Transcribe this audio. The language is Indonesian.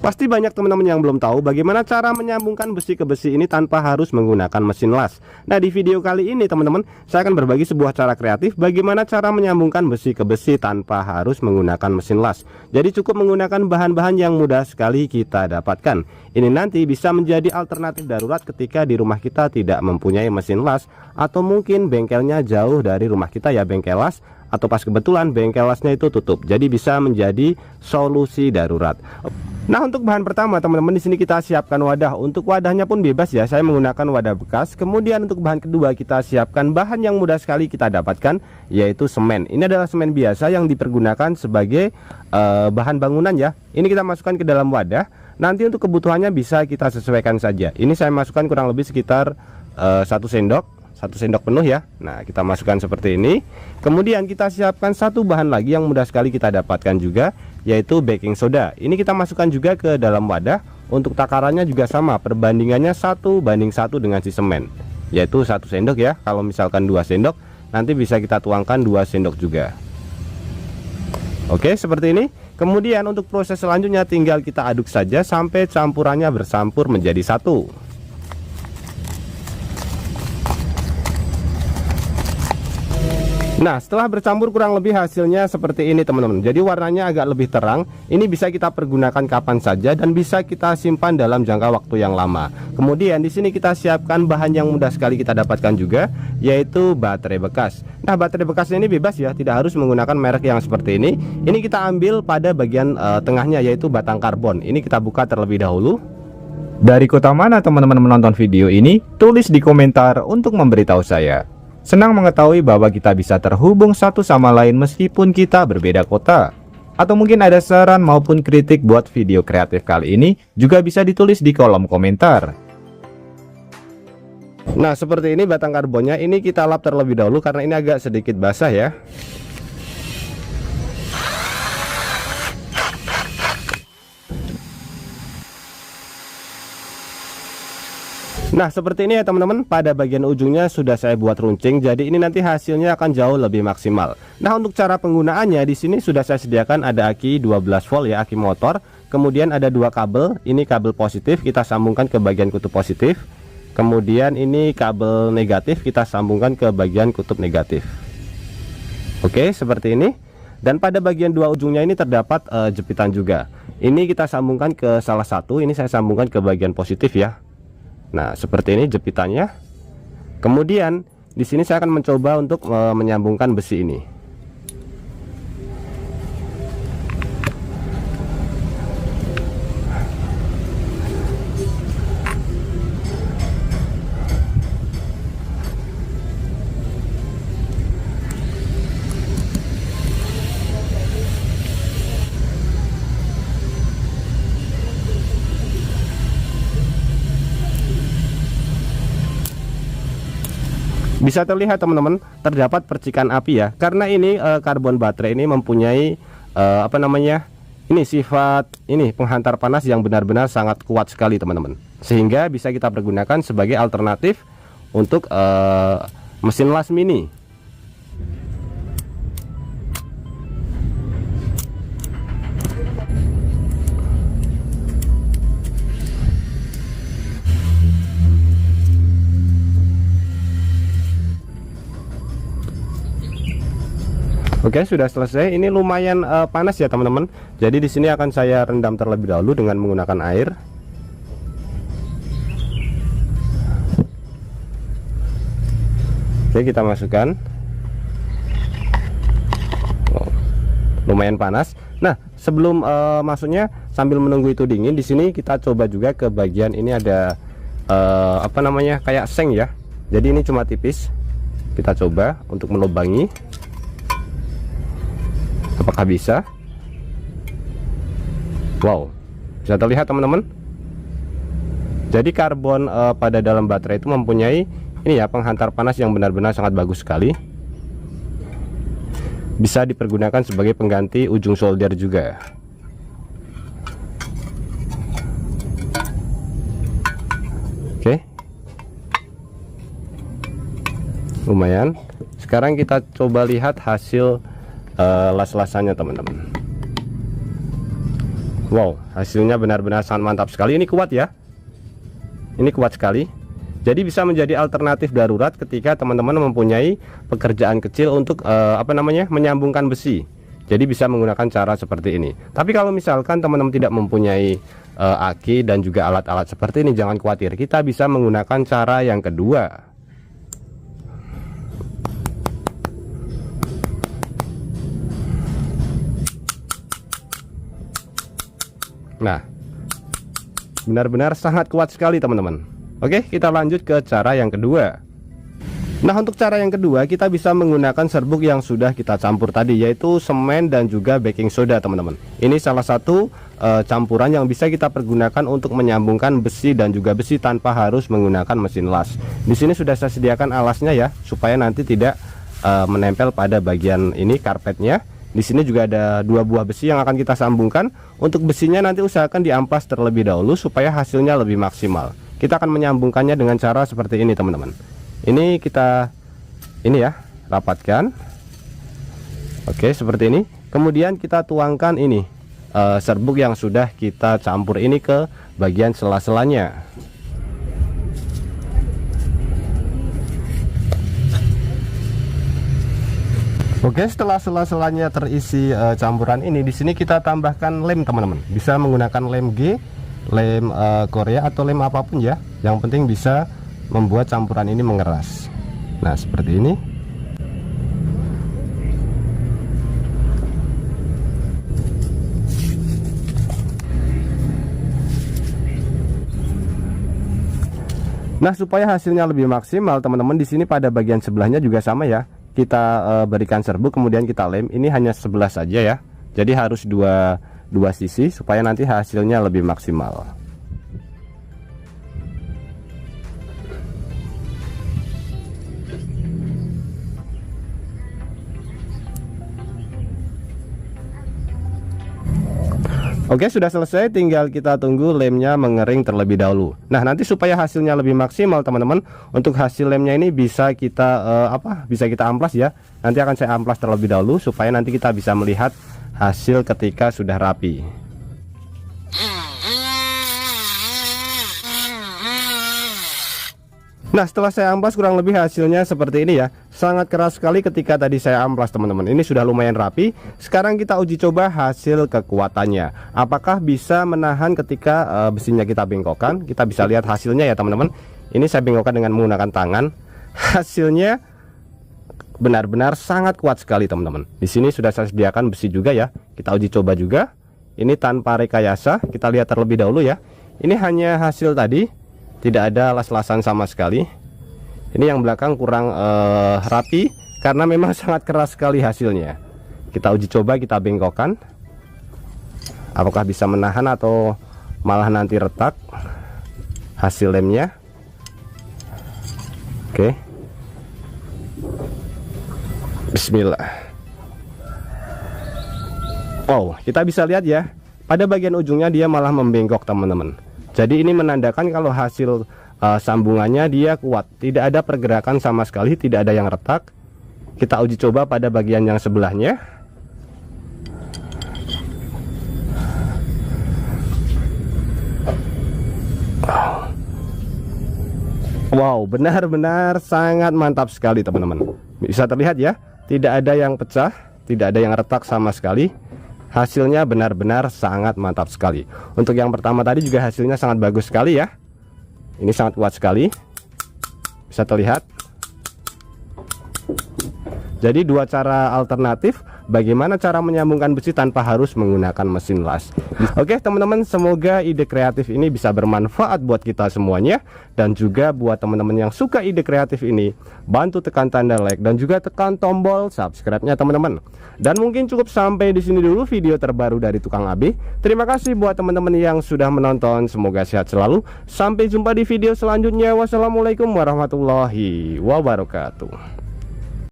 Pasti banyak teman-teman yang belum tahu bagaimana cara menyambungkan besi ke besi ini tanpa harus menggunakan mesin las. Nah, di video kali ini teman-teman, saya akan berbagi sebuah cara kreatif bagaimana cara menyambungkan besi ke besi tanpa harus menggunakan mesin las. Jadi cukup menggunakan bahan-bahan yang mudah sekali kita dapatkan. Ini nanti bisa menjadi alternatif darurat ketika di rumah kita tidak mempunyai mesin las, atau mungkin bengkelnya jauh dari rumah kita ya, bengkel las, atau pas kebetulan bengkel lasnya itu tutup. Jadi bisa menjadi solusi darurat. Nah, untuk bahan pertama teman-teman, di sini kita siapkan wadah. Untuk wadahnya pun bebas ya, saya menggunakan wadah bekas. Kemudian untuk bahan kedua kita siapkan bahan yang mudah sekali kita dapatkan, yaitu semen. Ini adalah semen biasa yang dipergunakan sebagai bahan bangunan ya. Ini kita masukkan ke dalam wadah. Nanti untuk kebutuhannya bisa kita sesuaikan saja. Ini saya masukkan kurang lebih sekitar 1 sendok penuh ya. Nah, kita masukkan seperti ini. Kemudian kita siapkan satu bahan lagi yang mudah sekali kita dapatkan juga, yaitu baking soda. Ini kita masukkan juga ke dalam wadah. Untuk takarannya juga sama, perbandingannya 1:1 dengan si semen, yaitu 1 sendok ya. Kalau misalkan 2 sendok, nanti bisa kita tuangkan 2 sendok juga. Oke, seperti ini. Kemudian untuk proses selanjutnya tinggal kita aduk saja sampai campurannya bercampur menjadi satu. Nah, setelah bercampur kurang lebih hasilnya seperti ini teman-teman. Jadi warnanya agak lebih terang. Ini bisa kita pergunakan kapan saja dan bisa kita simpan dalam jangka waktu yang lama. Kemudian di sini kita siapkan bahan yang mudah sekali kita dapatkan juga, yaitu baterai bekas. Nah, baterai bekasnya ini bebas ya, tidak harus menggunakan merek yang seperti ini. Ini kita ambil pada bagian tengahnya, yaitu batang karbon. Ini kita buka terlebih dahulu. Dari kota mana teman-teman menonton video ini? Tulis di komentar untuk memberitahu saya. Senang mengetahui bahwa kita bisa terhubung satu sama lain meskipun kita berbeda kota. Atau mungkin ada saran maupun kritik buat video kreatif kali ini, juga bisa ditulis di kolom komentar. Nah, seperti ini batang karbonnya. Ini kita lap terlebih dahulu karena ini agak sedikit basah ya. Nah, seperti ini ya teman-teman. Pada bagian ujungnya sudah saya buat runcing, jadi ini nanti hasilnya akan jauh lebih maksimal. Nah, untuk cara penggunaannya di sini sudah saya sediakan ada aki 12 volt ya, aki motor. Kemudian ada 2 kabel. Ini kabel positif kita sambungkan ke bagian kutub positif. Kemudian ini kabel negatif kita sambungkan ke bagian kutub negatif. Oke, seperti ini. Dan pada bagian 2 ujungnya ini terdapat jepitan juga. Ini kita sambungkan ke salah satu. Ini saya sambungkan ke bagian positif ya. Nah, seperti ini jepitannya. Kemudian di sini saya akan mencoba untuk menyambungkan besi ini. Bisa terlihat teman-teman, terdapat percikan api ya, karena ini karbon baterai ini mempunyai ini sifat ini penghantar panas yang benar-benar sangat kuat sekali teman-teman, sehingga bisa kita pergunakan sebagai alternatif untuk mesin las mini. Oke, sudah selesai. Ini lumayan panas ya teman-teman. Jadi di sini akan saya rendam terlebih dahulu dengan menggunakan air. Oke, kita masukkan. Wow, lumayan panas. Nah, sebelum masuknya, sambil menunggu itu dingin, di sini kita coba juga ke bagian ini ada kayak seng ya. Jadi ini cuma tipis. Kita coba untuk melubangi. Apakah bisa? Wow, bisa terlihat teman-teman. Jadi karbon pada dalam baterai itu mempunyai ini ya, penghantar panas yang benar-benar sangat bagus sekali. Bisa dipergunakan sebagai pengganti ujung solder juga. Oke, lumayan. Sekarang kita coba lihat hasil las-lasannya teman-teman. Wow, hasilnya benar-benar sangat mantap sekali. Ini kuat ya, ini kuat sekali. Jadi bisa menjadi alternatif darurat ketika teman-teman mempunyai pekerjaan kecil untuk menyambungkan besi. Jadi bisa menggunakan cara seperti ini. Tapi kalau misalkan teman-teman tidak mempunyai aki dan juga alat-alat seperti ini, jangan khawatir, kita bisa menggunakan cara yang kedua. Nah, benar-benar sangat kuat sekali teman-teman. Oke, kita lanjut ke cara yang kedua. Nah, untuk cara yang kedua kita bisa menggunakan serbuk yang sudah kita campur tadi, yaitu semen dan juga baking soda teman-teman. Ini salah satu campuran yang bisa kita pergunakan untuk menyambungkan besi dan juga besi tanpa harus menggunakan mesin las. Di sini sudah saya sediakan alasnya ya, supaya nanti tidak menempel pada bagian ini karpetnya. Di sini juga ada 2 buah besi yang akan kita sambungkan. Untuk besinya nanti usahakan diamplas terlebih dahulu supaya hasilnya lebih maksimal. Kita akan menyambungkannya dengan cara seperti ini teman-teman. Ini kita rapatkan. Oke, seperti ini. Kemudian kita tuangkan ini serbuk yang sudah kita campur ini ke bagian sela-selanya. Oke, setelah sela-selanya terisi campuran ini, di sini kita tambahkan lem teman-teman. Bisa menggunakan lem G, lem Korea atau lem apapun ya. Yang penting bisa membuat campuran ini mengeras. Nah, seperti ini. Nah, supaya hasilnya lebih maksimal teman-teman, di sini pada bagian sebelahnya juga sama ya. Kita berikan serbuk, kemudian kita lem. Ini hanya sebelah saja ya, jadi harus dua sisi supaya nanti hasilnya lebih maksimal. Oke, sudah selesai, tinggal kita tunggu lemnya mengering terlebih dahulu. Nah, nanti supaya hasilnya lebih maksimal teman-teman, untuk hasil lemnya ini bisa kita bisa kita amplas ya. Nanti akan saya amplas terlebih dahulu supaya nanti kita bisa melihat hasil ketika sudah rapi. Nah, setelah saya amplas kurang lebih hasilnya seperti ini ya. Sangat keras sekali ketika tadi saya amplas teman-teman. Ini sudah lumayan rapi. Sekarang kita uji coba hasil kekuatannya. Apakah bisa menahan ketika besinya kita bengkokkan? Kita bisa lihat hasilnya ya teman-teman. Ini saya bengkokkan dengan menggunakan tangan. Hasilnya benar-benar sangat kuat sekali teman-teman. Di sini sudah saya sediakan besi juga ya. Kita uji coba juga. Ini tanpa rekayasa. Kita lihat terlebih dahulu ya. Ini hanya hasil tadi. Tidak ada las-lasan sama sekali. Ini yang belakang kurang rapi karena memang sangat keras sekali hasilnya. Kita uji coba, kita bengkokkan. Apakah bisa menahan atau malah nanti retak hasil lemnya. Oke. Bismillah. Wow, kita bisa lihat ya, pada bagian ujungnya dia malah membengkok teman-teman. Jadi ini menandakan kalau hasil sambungannya dia kuat, tidak ada pergerakan sama sekali, tidak ada yang retak. Kita uji coba pada bagian yang sebelahnya. Wow, benar-benar sangat mantap sekali teman-teman. Bisa terlihat ya, tidak ada yang pecah, tidak ada yang retak sama sekali. Hasilnya benar-benar sangat mantap sekali. Untuk yang pertama tadi juga hasilnya sangat bagus sekali ya. Ini sangat kuat sekali. Bisa terlihat. Jadi dua cara alternatif bagaimana cara menyambungkan besi tanpa harus menggunakan mesin las. Oke teman-teman, semoga ide kreatif ini bisa bermanfaat buat kita semuanya. Dan juga buat teman-teman yang suka ide kreatif ini, bantu tekan tanda like dan juga tekan tombol subscribe-nya teman-teman. Dan mungkin cukup sampai di sini dulu video terbaru dari Tukang AB. Terima kasih buat teman-teman yang sudah menonton. Semoga sehat selalu. Sampai jumpa di video selanjutnya. Wassalamualaikum warahmatullahi wabarakatuh.